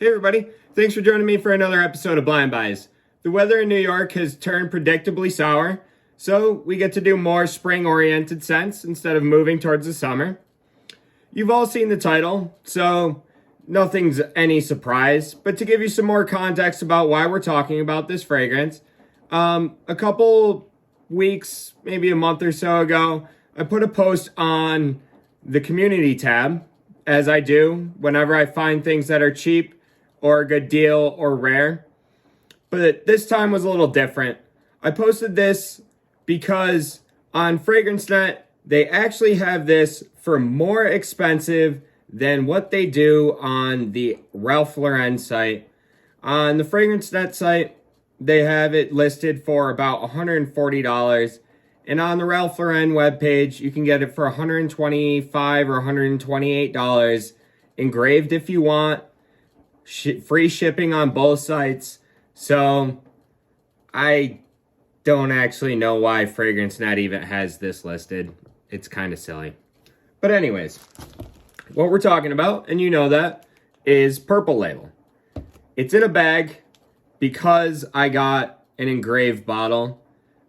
Hey everybody, thanks for joining me for another episode of Blind Buys. The weather in New York has turned predictably sour, so we get to do more spring-oriented scents instead of moving towards the summer. You've all seen the title, so nothing's any surprise, but to give you some more context about why we're talking about this fragrance, a couple weeks, maybe a month or so ago, I put a post on the community tab, as I do whenever I find things that are cheap or a good deal or rare. But this time was a little different. I posted this because on FragranceNet, they actually have this for more expensive than what they do on the Ralph Lauren site. On the FragranceNet site, they have it listed for about $140. And on the Ralph Lauren webpage, you can get it for $125 or $128, engraved if you want, free shipping on both sites. So I don't actually know why FragranceNet even has this listed. It's kind of silly. But anyways, what we're talking about, and you know that, is Purple Label. It's in a bag because I got an engraved bottle.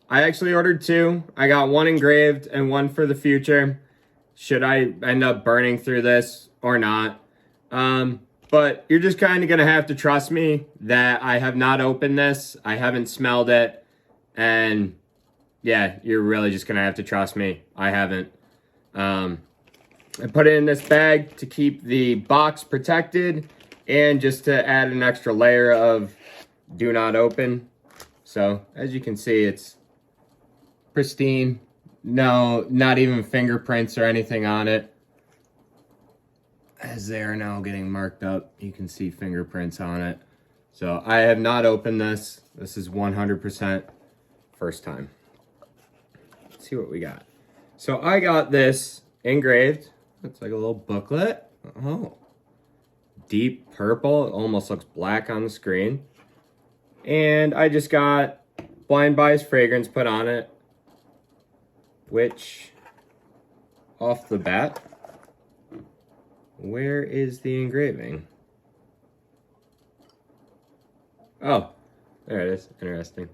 I actually ordered two. I got one engraved and one for the future. Should I end up burning through this or not? But you're just kind of going to have to trust me that I have not opened this. I haven't smelled it. And yeah, you're really just going to have to trust me. I haven't. I put it in this bag to keep the box protected and just to add an extra layer of do not open. So as you can see, it's pristine. No, not even fingerprints or anything on it. As they are now getting marked up, you can see fingerprints on it. So I have not opened this. This is 100% first time. Let's see what we got. So I got this engraved. It's like a little booklet. Oh, deep purple. It almost looks black on the screen. And I just got Blind Buys fragrance put on it, which off the bat, where is the engraving? Oh, there it is. Interesting.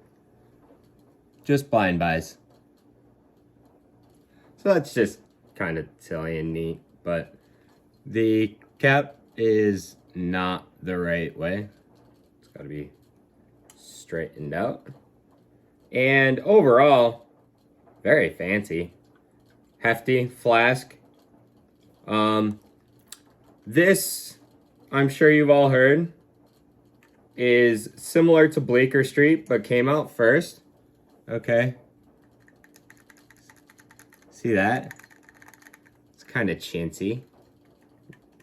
Just Blind Buys. So that's just kind of silly and neat, but the cap is not the right way. It's got to be straightened out. And overall, very fancy. Hefty flask. This, I'm sure you've all heard, is similar to Bleecker Street, but came out first. Okay. See that? It's kind of chintzy.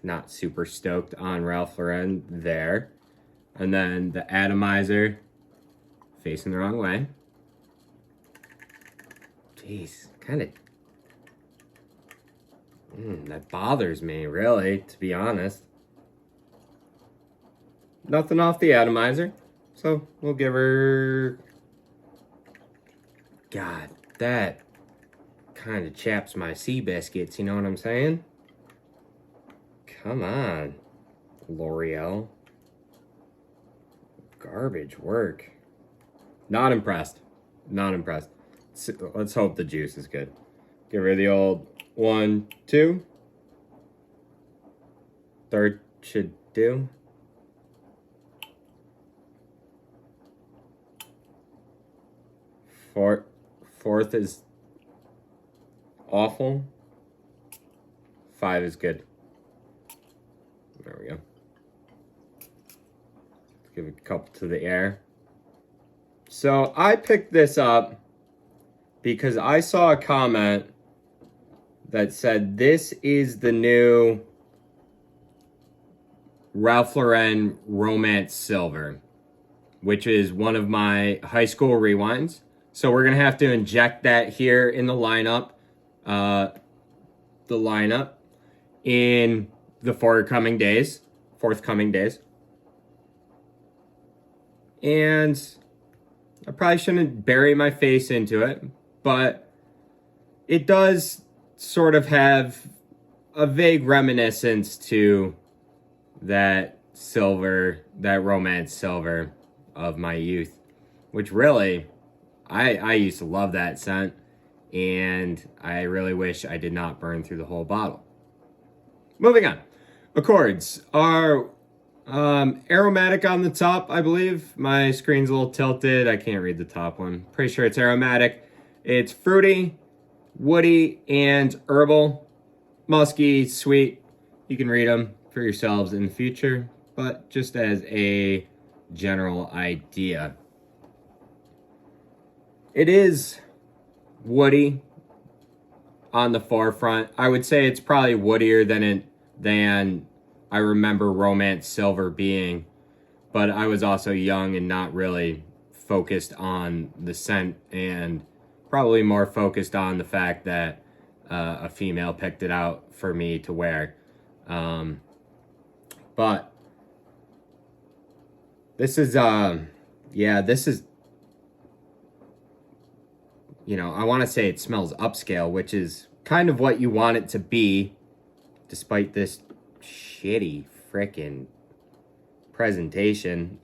Not super stoked on Ralph Lauren there. And then the atomizer facing the wrong way. Jeez, kind of... that bothers me, really, to be honest. Nothing off the atomizer, so we'll give her... God, that kind of chaps my sea biscuits, you know what I'm saying? Come on, L'Oreal. Garbage work. Not impressed. Not impressed. Let's hope the juice is good. Give her the old 1, 2. Third should do. Fourth is awful. 5 is good. There we go. Let's give a couple to the air. So I picked this up because I saw a comment that said this is the new Ralph Lauren Romance Silver, which is one of my high school rewinds. So we're going to have to inject that here in the lineup, in the forthcoming days. And I probably shouldn't bury my face into it, but it does sort of have a vague reminiscence to that silver, that romance silver of my youth, which really, I used to love that scent, and I really wish I did not burn through the whole bottle. Moving on. Accords are aromatic on the top, I believe. My screen's a little tilted. I can't read the top one. Pretty sure it's aromatic. It's fruity, woody, and herbal. Musky, sweet. You can read them for yourselves in the future, but just as a general idea. It is woody on the forefront. I would say it's probably woodier than I remember Romance Silver being, but I was also young and not really focused on the scent, and probably more focused on the fact that a female picked it out for me to wear. But this is, this is, I want to say it smells upscale, which is kind of what you want it to be, despite this shitty frickin' presentation.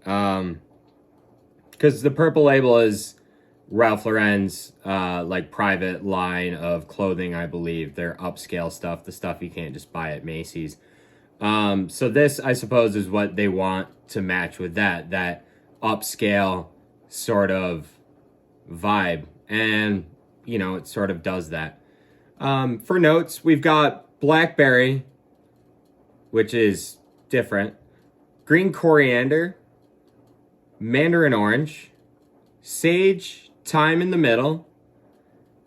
Because the purple label is Ralph Lauren's private line of clothing, I believe. Their upscale stuff, the stuff you can't just buy at Macy's. So this, I suppose, is what they want to match with that upscale sort of vibe. And, it sort of does that. For notes, we've got blackberry, which is different, green coriander, mandarin orange, sage, thyme in the middle,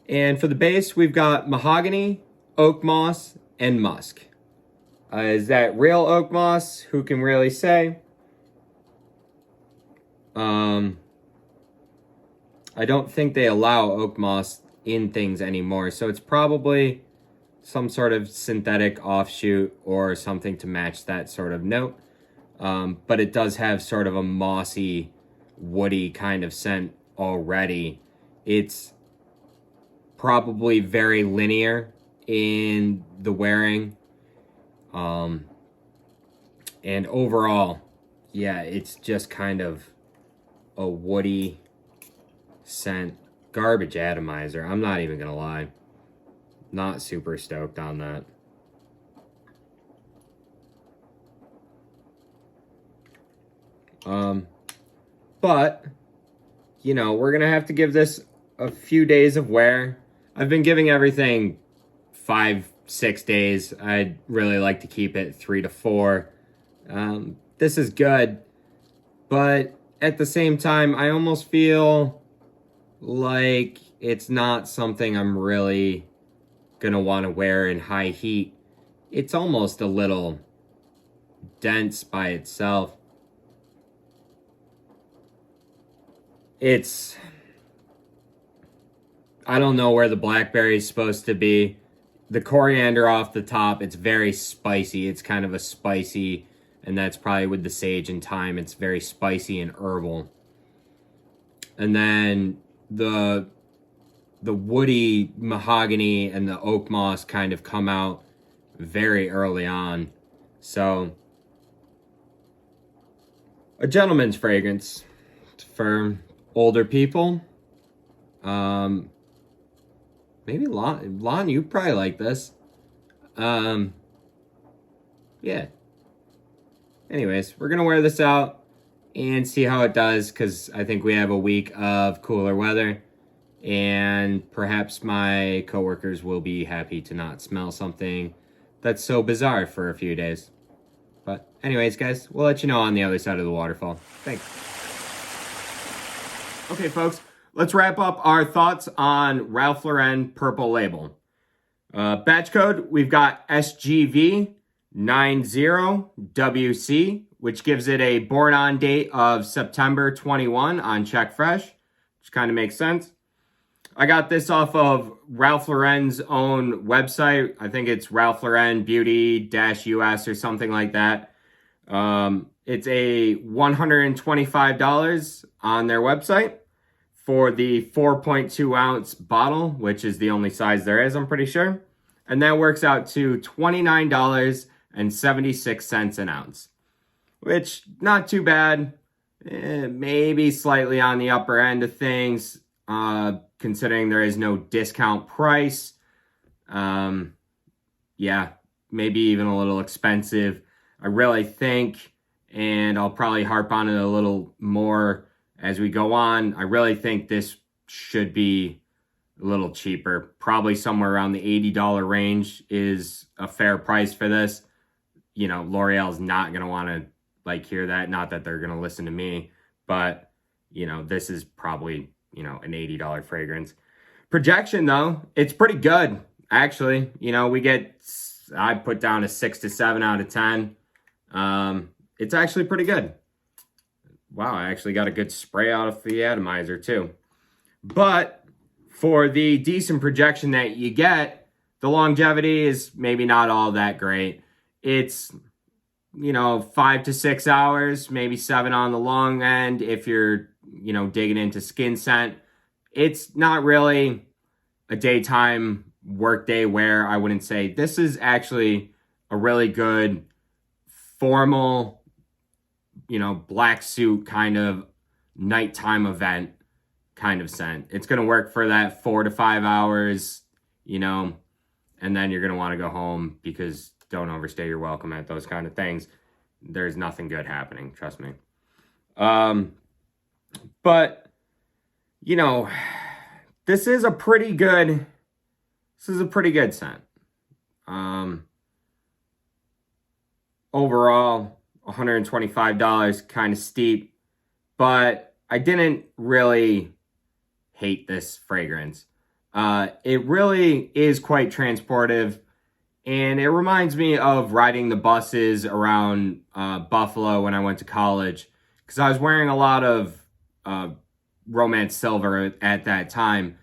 and for the base, we've got mahogany, oak moss, and musk. Is that real oak moss? Who can really say? I don't think they allow oak moss in things anymore, so it's probably some sort of synthetic offshoot or something to match that sort of note. But it does have sort of a mossy, woody kind of scent already. It's probably very linear in the wearing. And overall, it's just kind of a woody scent. Garbage atomizer. I'm not even gonna lie. Not super stoked on that. But, we're gonna have to give this a few days of wear. I've been giving everything 5-6 days. I'd really like to keep it 3 to 4. This is good, but at the same time, I almost feel like it's not something I'm really gonna want to wear in high heat. It's almost a little dense by itself. I don't know where the blackberry is supposed to be. The coriander off the top, it's very spicy. It's kind of a spicy, and that's probably with the sage and thyme. It's very spicy and herbal. And then the woody mahogany and the oak moss kind of come out very early on. So, a gentleman's fragrance for older people. Maybe Lon, you probably like this. Anyways, we're gonna wear this out and see how it does, because I think we have a week of cooler weather, and perhaps my coworkers will be happy to not smell something that's so bizarre for a few days. But anyways, guys, we'll let you know on the other side of the waterfall. Thanks. Okay, folks, let's wrap up our thoughts on Ralph Lauren Purple Label. Batch code, we've got SGV90WC, which gives it a born on date of September 21 on Check Fresh, which kind of makes sense. I got this off of Ralph Lauren's own website. I think it's Ralph Lauren Beauty-US or something like that. It's a $125 on their website for the 4.2 ounce bottle, which is the only size there is, I'm pretty sure. And that works out to $29.76 an ounce. which not too bad. Maybe slightly on the upper end of things, considering there is no discount price. Yeah, maybe even a little expensive. I really think, and I'll probably harp on it a little more as we go on, I really think this should be a little cheaper. Probably somewhere around the $80 range is a fair price for this. You know, L'Oreal's not going to want to hear that. Not that they're going to listen to me, but this is probably, an $80 fragrance. Projection though, it's pretty good. Actually, I put down a 6 to 7 out of 10. It's actually pretty good. Wow, I actually got a good spray out of the atomizer too. But for the decent projection that you get, the longevity is maybe not all that great. It's, 5 to 6 hours, maybe 7 on the long end if you're, digging into skin scent. It's not really a daytime workday wear, I wouldn't say. This is actually a really good formal, black suit kind of nighttime event kind of scent. It's going to work for that 4 to 5 hours, and then you're going to want to go home because don't overstay your welcome at those kind of things. There's nothing good happening, trust me. But, this is a pretty good scent. Overall, $125, kind of steep, but I didn't really hate this fragrance. It really is quite transportive, and it reminds me of riding the buses around Buffalo when I went to college, because I was wearing a lot of Romance Silver at that time.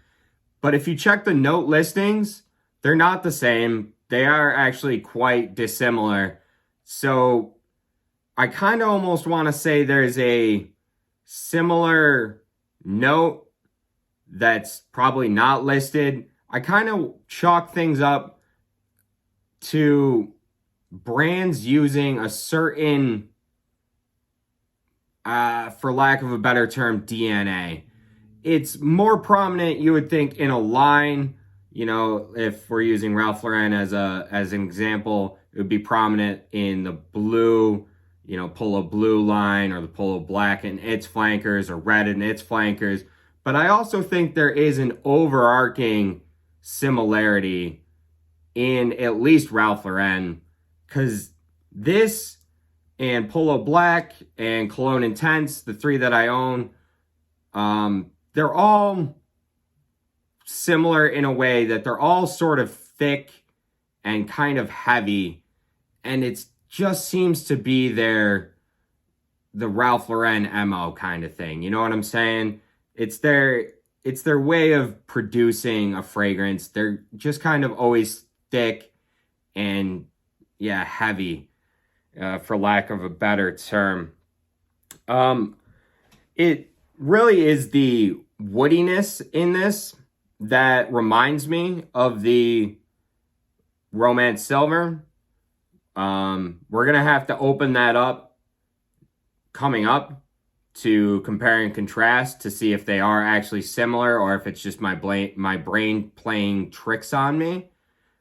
But if you check the note listings, they're not the same. They are actually quite dissimilar. So I kind of almost want to say there's a similar note that's probably not listed. I kind of chalk things up to brands using a certain, for lack of a better term, DNA. It's more prominent, you would think, in a line. If we're using Ralph Lauren as an example, it would be prominent in the blue, Polo Blue line, or the Polo Black and its flankers, or red and its flankers. But I also think there is an overarching similarity in at least Ralph Lauren, because this and Polo Black and Cologne Intense, the 3 that I own, they're all similar in a way that they're all sort of thick and kind of heavy, and it just seems to be the Ralph Lauren MO kind of thing. You know what I'm saying? It's their way of producing a fragrance. They're just kind of always thick and heavy, for lack of a better term. It really is the woodiness in this that reminds me of the Romance Silver. We're going to have to open that up coming up to compare and contrast to see if they are actually similar or if it's just my brain playing tricks on me.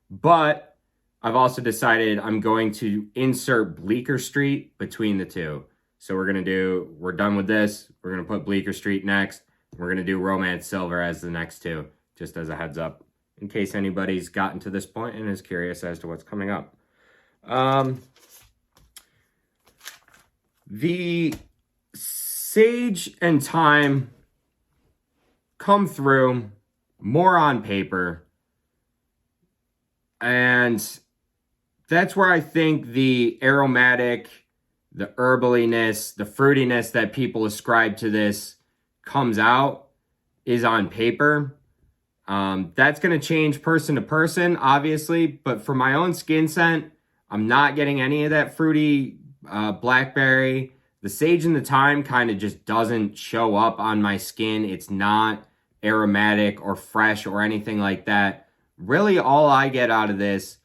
But I've also decided I'm going to insert Bleecker Street between the two. So we're done with this. We're going to put Bleecker Street next. We're going to do Romance Silver as the next two, just as a heads up, in case anybody's gotten to this point and is curious as to what's coming up. The sage and thyme come through more on paper, and that's where I think the aromatic, the herbaliness, the fruitiness that people ascribe to this comes out, is on paper. That's going to change person to person, obviously, but for my own skin scent, I'm not getting any of that fruity blackberry. The sage and the thyme kind of just doesn't show up on my skin. It's not aromatic or fresh or anything like that. Really, all I get out of this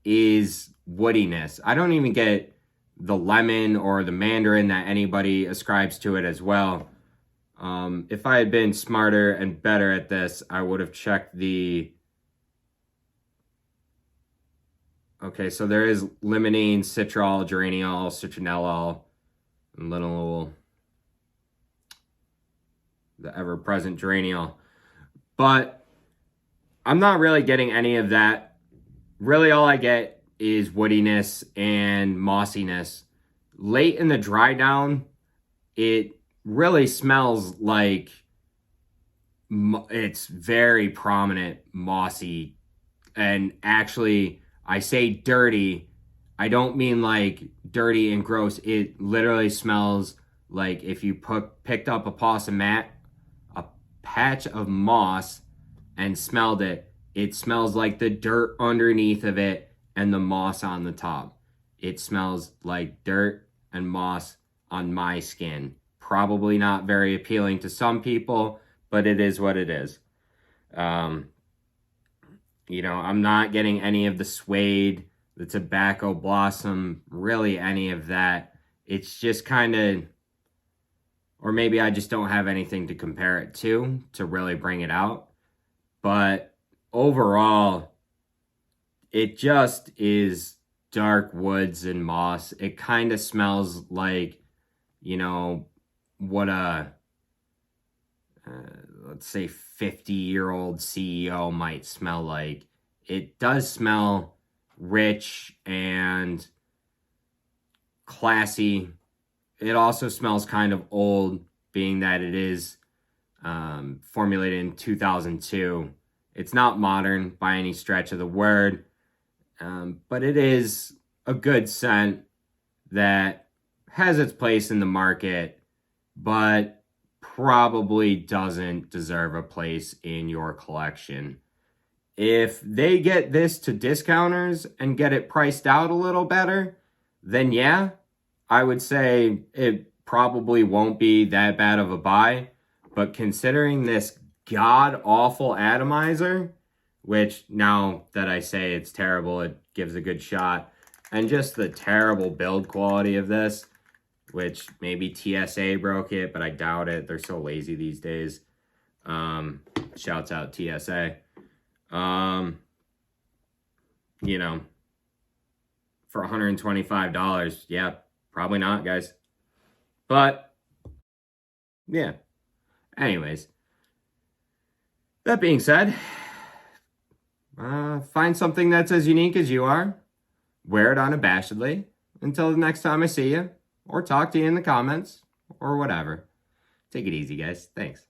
is woodiness. I don't even get the lemon or the mandarin that anybody ascribes to it as well. If I had been smarter and better at this, I would have checked the... Okay, so there is limonene, citral, geraniol, citronellol, and little... the ever-present geraniol. But I'm not really getting any of that. Really all I get is woodiness and mossiness. Late in the dry down, it really smells like it's very prominent mossy. And actually, I say dirty. I don't mean like dirty and gross. It literally smells like if you picked up a patch of moss and smelled it, it smells like the dirt underneath of it and the moss on the top. It smells like dirt and moss on my skin. Probably not very appealing to some people, but it is what it is. I'm not getting any of the suede, the tobacco blossom, really any of that. It's just kind of, or maybe I just don't have anything to compare it to really bring it out. But overall, it just is dark woods and moss. It kind of smells like, what a, let's say 50-year-old CEO might smell like. It does smell rich and classy. It also smells kind of old, being that it is formulated in 2002. It's not modern by any stretch of the word, but it is a good scent that has its place in the market, but probably doesn't deserve a place in your collection. If they get this to discounters and get it priced out a little better, then yeah, I would say it probably won't be that bad of a buy. But considering this god-awful atomizer, which now that I say it's terrible, it gives a good shot, and just the terrible build quality of this, which maybe TSA broke it, but I doubt it. They're so lazy these days. Shouts out TSA. For $125, yeah, probably not, guys. But, yeah. Anyways, that being said, find something that's as unique as you are. Wear it unabashedly. Until the next time I see you, or talk to you in the comments, or whatever. Take it easy, guys. Thanks.